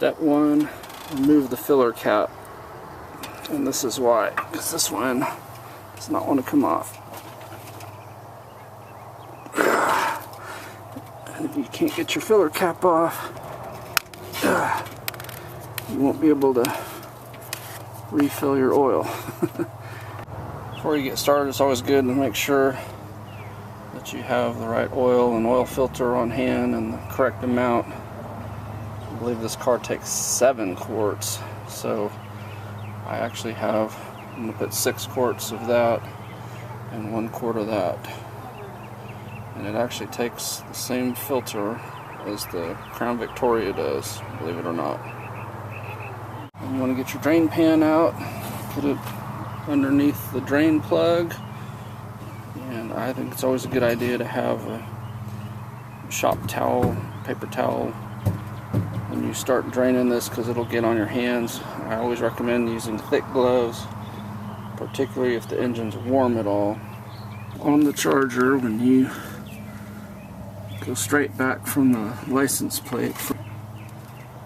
Step 1, remove the filler cap. And this is why, because this one does not want to come off. And if you can't get your filler cap off, you won't be able to refill your oil. Before you get started, it's always good to make sure that you have the right oil and oil filter on hand and the correct amount. I believe this car takes 7 quarts, so I actually have, I'm going to put 6 quarts of that and 1 quart of that. And it actually takes the same filter as the Crown Victoria does, believe it or not. And you want to get your drain pan out, put it underneath the drain plug, and I think it's always a good idea to have a shop towel, paper towel, when you start draining this, because it'll get on your hands. I always recommend using thick gloves, particularly if the engine's warm at all. On the charger, when you go straight back from the license plate,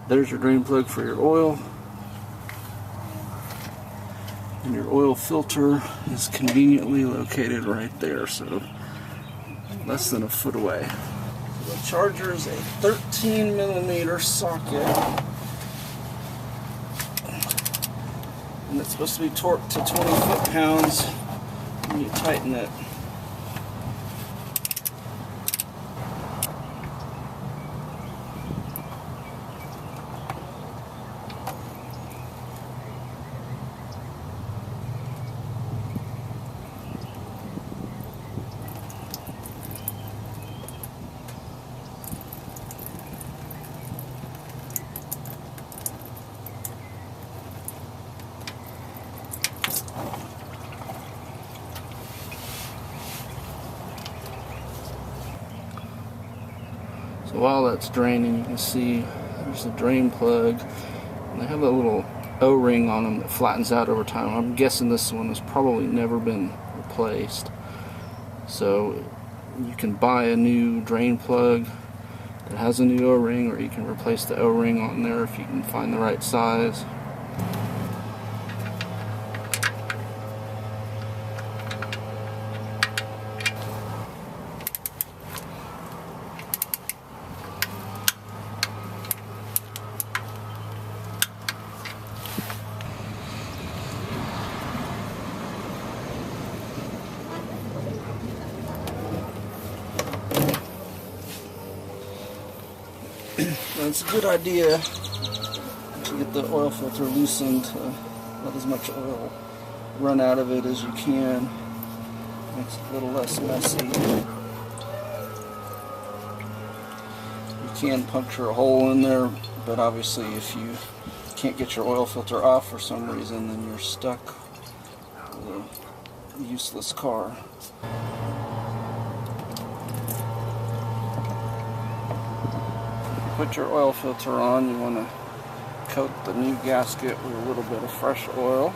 there's your drain plug for your oil. And your oil filter is conveniently located right there, so less than a foot away. The charger is a 13mm socket, and it's supposed to be torqued to 20 foot-pounds when you tighten it. So while that's draining, you can see there's a drain plug, and they have a little O-ring on them that flattens out over time. I'm guessing this one has probably never been replaced. So you can buy a new drain plug that has a new O-ring, or you can replace the O-ring on there if you can find the right size. It's a good idea to get the oil filter loosened to let as much oil run out of it as you can. Makes it a little less messy. You can puncture a hole in there, but obviously if you can't get your oil filter off for some reason, then you're stuck with a useless car. Put your oil filter on, you want to coat the new gasket with a little bit of fresh oil.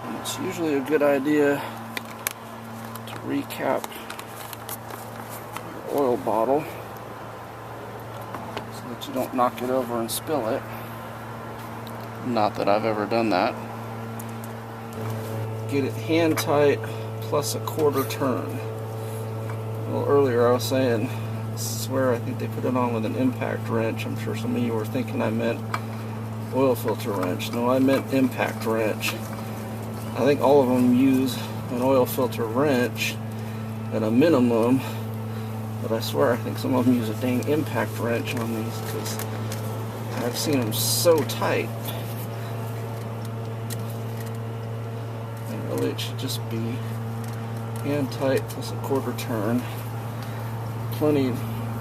And it's usually a good idea to recap your oil bottle so that you don't knock it over and spill it. Not that I've ever done that. Get it hand tight plus a quarter turn. Well, earlier I was saying, I swear I think they put it on with an impact wrench. I'm sure some of you were thinking I meant oil filter wrench. No, I meant impact wrench. I think all of them use an oil filter wrench at a minimum, but I swear I think some of them use a dang impact wrench on these, because I've seen them so tight. And really it should just be hand tight plus a quarter turn. Plenty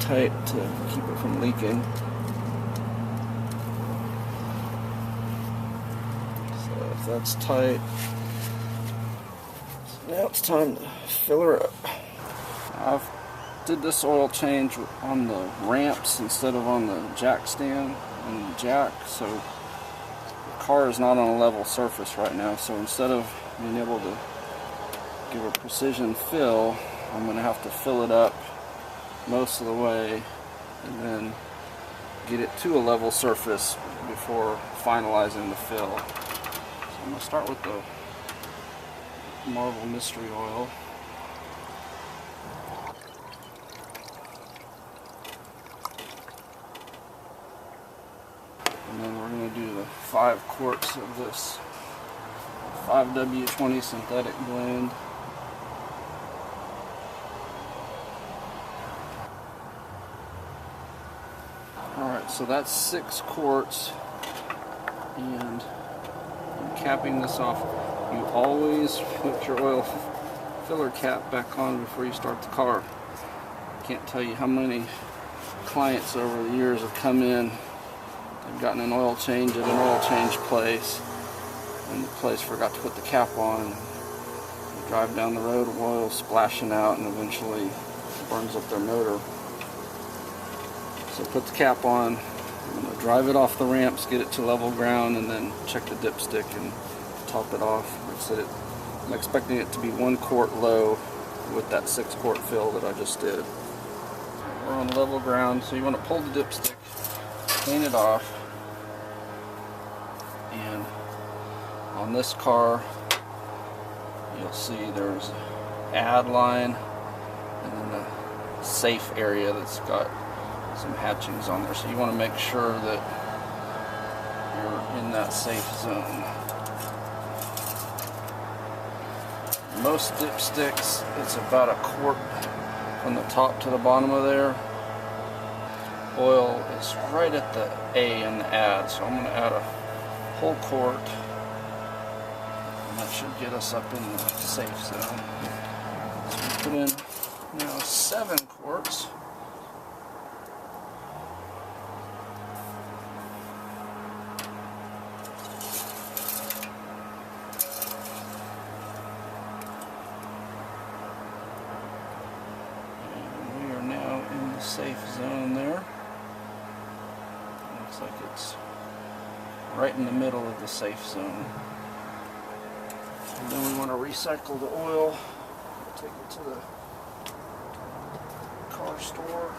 tight to keep it from leaking. So if that's tight, so now it's time to fill her up. I've did this oil change on the ramps instead of on the jack stand and the jack, so the car is not on a level surface right now, so instead of being able to give a precision fill, I'm going to have to fill it up most of the way and then get it to a level surface before finalizing the fill. So I'm going to start with the Marvel Mystery Oil. And then we're going to do the 5 quarts of this 5W20 synthetic blend. Alright, so that's 6 quarts, and I'm capping this off. You always put your oil filler cap back on before you start the car. I can't tell you how many clients over the years have come in, they've gotten an oil change at an oil change place, and the place forgot to put the cap on, and you drive down the road, oil splashing out, and eventually burns up their motor. So put the cap on, I'm going to drive it off the ramps, get it to level ground, and then check the dipstick and top it off. Like I said, I'm expecting it to be 1 quart low with that 6 quart fill that I just did. We're on level ground, so you want to pull the dipstick, clean it off, and on this car you'll see there's an add line and then the safe area that's got some hatchings on there, so you want to make sure that you're in that safe zone. Most dipsticks, it's about a quart from the top to the bottom of there. Oil is right at the A in the add, so I'm going to add a whole quart, and that should get us up in the safe zone. So we put in now 7 quarts. Safe zone there. Looks like it's right in the middle of the safe zone. And then we want to recycle the oil. Take it to the car store.